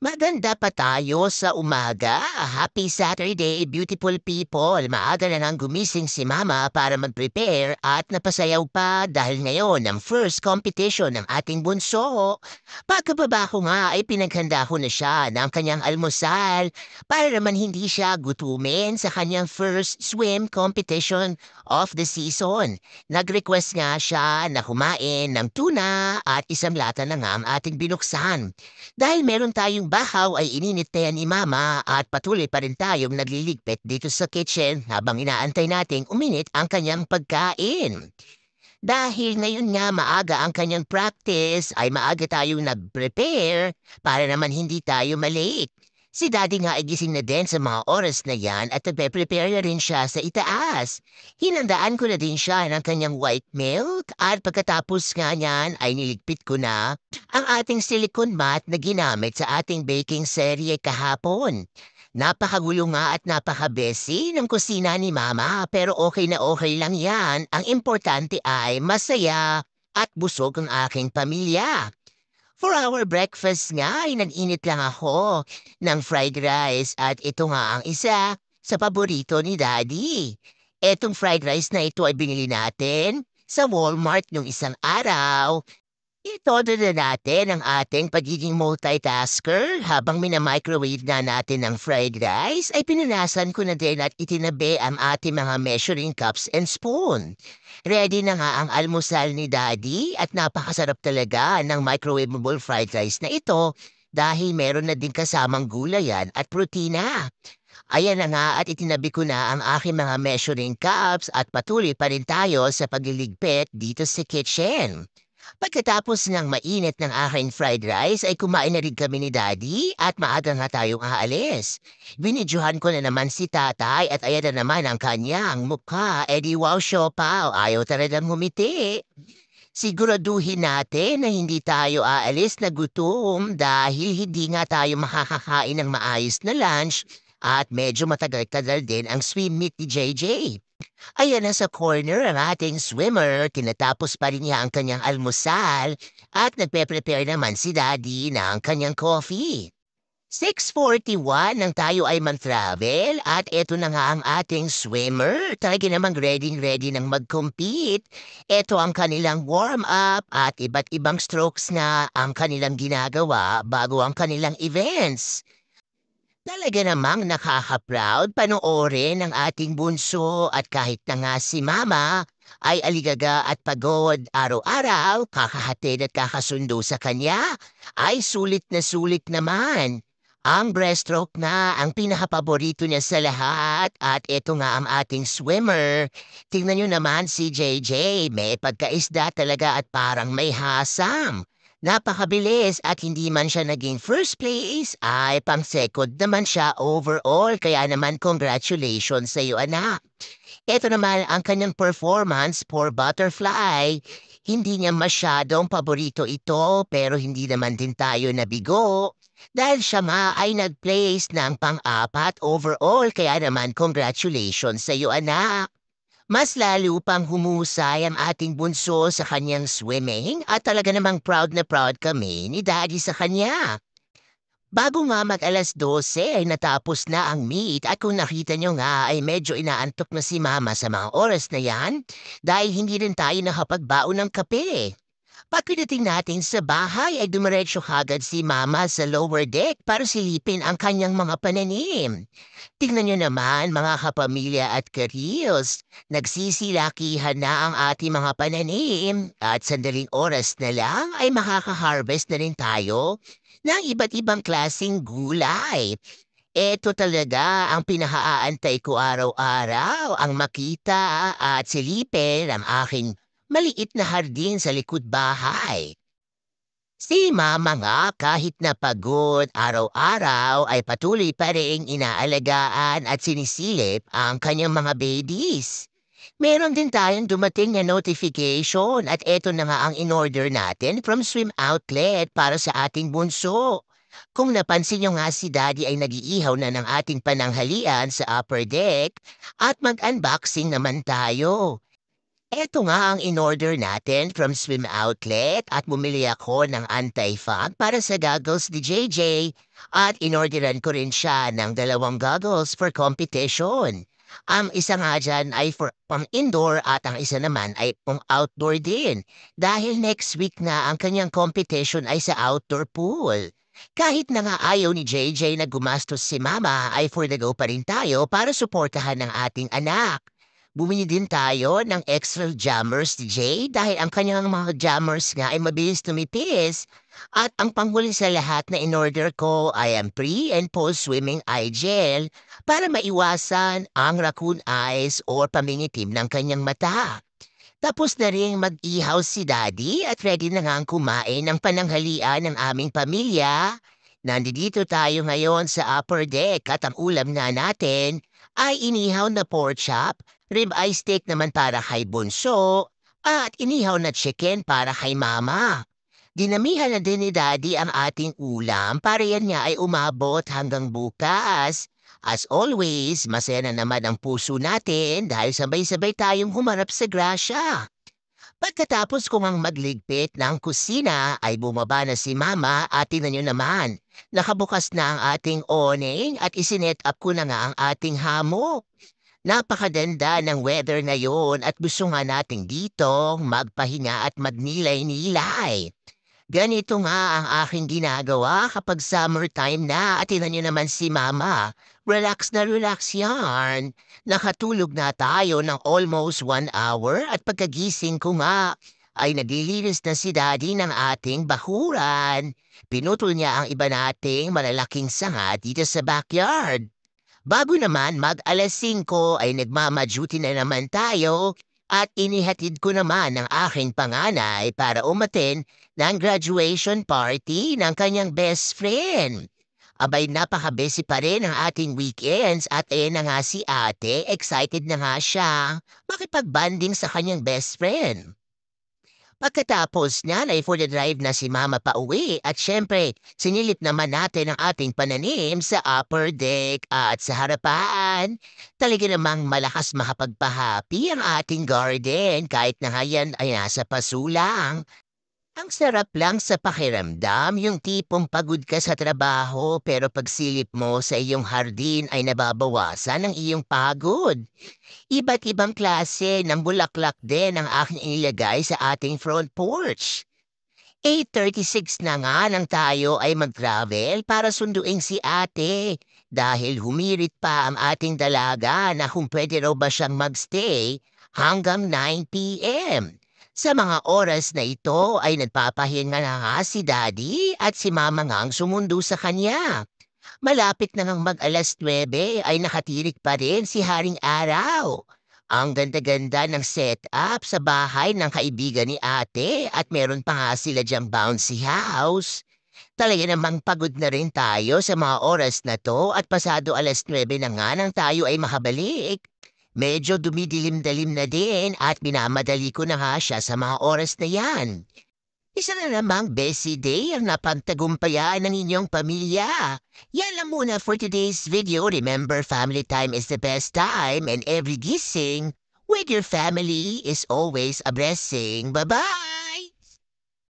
Maganda pa tayo sa umaga. Happy Saturday, beautiful people. Maaga na nang gumising si Mama para mag-prepare at napasayaw pa dahil ngayon ang first competition ng ating bunso. Pagkababa ko nga ay pinaghanda ko na siya ng kanyang almusal para naman hindi siya gutumin sa kanyang first swim competition of the season. Nag-request nga siya na kumain ng tuna at isang lata na nga ang ating binuksan. Dahil meron tayong bahaw ay ininit na yan ni Mama at patuloy pa rin tayong nagliligpit dito sa kitchen habang inaantay nating uminit ang kanyang pagkain. Dahil ngayon nga maaga ang kanyang practice ay maaga tayong nag-prepare para naman hindi tayo malate. Si Daddy nga ay gising na din sa mga oras na yan at nagpe-prepare na rin siya sa itaas. Hinandaan ko na din siya ng kanyang white milk at pagkatapos nga niyan ay niligpit ko na ang ating silicone mat na ginamit sa ating baking serye kahapon. Napakagulo nga at napaka-busy ng kusina ni Mama pero okay na okay lang yan. Ang importante ay masaya at busog ang aking pamilya. For our breakfast nga ay nag-init lang ako ng fried rice at ito nga ang isa sa paborito ni Daddy. Etong fried rice na ito ay binili natin sa Walmart nung isang araw. Itodo na natin ang ating pagiging multitasker habang mina-microwave na natin ang fried rice ay pinunasan ko na din at itinabi ang ating mga measuring cups and spoon. Ready na nga ang almusal ni Daddy at napakasarap talaga ng microwavable fried rice na ito dahil meron na din kasamang gulayan at protina. Ayan na nga at itinabi ko na ang aking mga measuring cups at patuloy pa rin tayo sa pagliligpit dito sa kitchen. Pagkatapos ng mainit ng aking fried rice ay kumain na rin kami ni Daddy at maaga nga tayong aalis. Binidyohan ko na naman si Tatay at ayan na naman ang kanyang mukha. E di wow, siopaw, ayaw talagang ngumiti. Siguraduhin natin na hindi tayo aalis na gutom dahil hindi nga tayo makakakain ng maayos na lunch at medyo matagal-tagal din ang swim meet ni JJ. Ayan na sa corner ang ating swimmer, tinatapos pa rin niya ang kanyang almusal at nagpe-prepare naman si Daddy ng kanyang coffee. 6:41 nang tayo ay man-travel at eto na nga ang ating swimmer. Talaga namang ready-ready nang mag-compete. Eto ang kanilang warm-up at iba't ibang strokes na ang kanilang ginagawa bago ang kanilang events. Talaga namang nakaka-proud panoorin ang ating bunso at kahit na nga si Mama ay aligaga at pagod araw-araw, kakahatid at kakasundo sa kanya, ay sulit na sulit naman. Ang breaststroke na ang pinakapaborito niya sa lahat at ito nga ang ating swimmer. Tingnan niyo naman si JJ, may pagkaisda talaga at parang may hasang. Napakabilis at hindi man siya naging first place, ay pang-second naman siya overall. Kaya naman congratulations sa iyo, anak. Ito naman ang kanyang performance for butterfly. Hindi niya masyadong paborito ito pero hindi naman din tayo nabigo. Dahil siya nga ay nag-place ng pang-apat overall. Kaya naman congratulations sa iyo, anak. Mas lalo pang humusay ang ating bunso sa kanyang swimming at talaga namang proud na proud kami ni Daddy sa kanya. Bago nga mag-alas 12 ay natapos na ang meet at kung nakita nyo nga ay medyo inaantok na si Mama sa mga oras na yan dahil hindi rin tayo nakapagbaon ng kape. Pagdating natin sa bahay ay dumiretso kagad si Mama sa lower deck para silipin ang kanyang mga pananim. Tingnan nyo naman mga kapamilya at kareels, nagsisilakihan na ang ating mga pananim at sandaling oras na lang ay makaka-harvest na rin tayo ng iba't ibang klasing gulay. Eto talaga ang pinakaaantay ko araw-araw, ang makita at silipin ang aking maliit na hardin sa likod bahay. Si Mama nga kahit na pagod araw-araw ay patuloy pa ring inaalagaan at sinisilip ang kanyang mga babies. Meron din tayong dumating na notification at eto na nga ang in-order natin from Swim Outlet para sa ating bunso. Kung napansin nyo nga si Daddy ay nag-iihaw na ng ating pananghalian sa upper deck at mag-unboxing naman tayo. Eto nga ang in-order natin from Swim Outlet at bumili ako ng anti-fog para sa goggles ni JJ at inorderan ko rin siya ng 2 goggles for competition. Ang isa nga dyan ay for pang indoor at ang isa naman ay pang outdoor din dahil next week na ang kanyang competition ay sa outdoor pool. Kahit na nga ayaw ni JJ na gumastos si Mama ay for the go pa rin tayo para suportahan ng ating anak. Bumili din tayo ng extra jammers ni Jay dahil ang kanyang mga jammers nga ay mabilis tumipis. At ang panghuli sa lahat na in-order ko ay ang pre- and post-swimming eye gel para maiwasan ang raccoon eyes or pamingitim ng kanyang mata. Tapos na rin mag-ihaw si Daddy at ready na nga ang kumain ng pananghalian ng aming pamilya. Nandito tayo ngayon sa upper deck at ang ulam nga natin ay inihaw na pork chop, ribeye steak naman para kay Bunso, at inihaw na chicken para kay Mama. Dinamihan na din ni Daddy ang ating ulam para yan nga ay umabot hanggang bukas. As always, masaya na naman ang puso natin dahil sabay-sabay tayong humarap sa grasya. Pagkatapos ko ngang magligpit ng kusina ay bumaba na si Mama at tingnan niyo naman. Nakabukas na ang ating awning at isinet up ko na nga ang ating hammock. Napakaganda ng weather ngayon at gusto nga nating dito magpahinga at magnilay-nilay. Ganito nga ang aking ginagawa kapag summertime na at tingnan niyo naman si Mama. Relax na relax yarn. Nakatulog na tayo ng almost 1 hour at pagkagising ko nga ay naglilinis na si Daddy ng ating bakuran. Pinutol niya ang iba nating malalaking sanga dito sa backyard. Bago naman mag-alas 5 ay nagmama-duty na naman tayo at inihatid ko naman ang aking panganay para umaten ng graduation party ng kanyang best friend. Abay napaka-busy pa rin ang ating weekends at ayan na nga si ate, excited na nga siya makipag-banding sa kanyang best friend. Pagkatapos niyan ay for the drive na si Mama pauwi at syempre sinilip naman natin ang ating pananim sa upper deck at sa harapan. Talaga namang malakas makapagpahapi ang ating garden kahit na ngayon ay nasa pasulang. Ang sarap lang sa pakiramdam, yung tipong pagod ka sa trabaho pero pagsilip mo sa iyong hardin ay nababawasan ang iyong pagod. Iba't ibang klase ng bulaklak din ang aking inilagay sa ating front porch. 8:36 na nga nang tayo ay mag-travel para sunduin si ate dahil humirit pa ang ating dalaga na kung pwede raw ba siyang magstay hanggang 9 p.m. Sa mga oras na ito ay nagpapahinga na nga si Daddy at si Mama nga ang sumundo sa kanya. Malapit na ngang mag-alas 9 ay nakatirik pa rin si Haring Araw. Ang ganda-ganda ng setup sa bahay ng kaibigan ni ate at meron pa nga sila diyang bouncy house. Talaga namang pagod na rin tayo sa mga oras na to at pasado alas 9 na nga nang tayo ay makabalik. Medyo dumidilim-dalim na din at minamadali ko na nga siya sa mga oras na yan. Isa na namang busy day ang napagtagumpayan ng inyong pamilya. Yan lang muna for today's video. Remember, family time is the best time and every gising with your family is always a blessing. Bye-bye!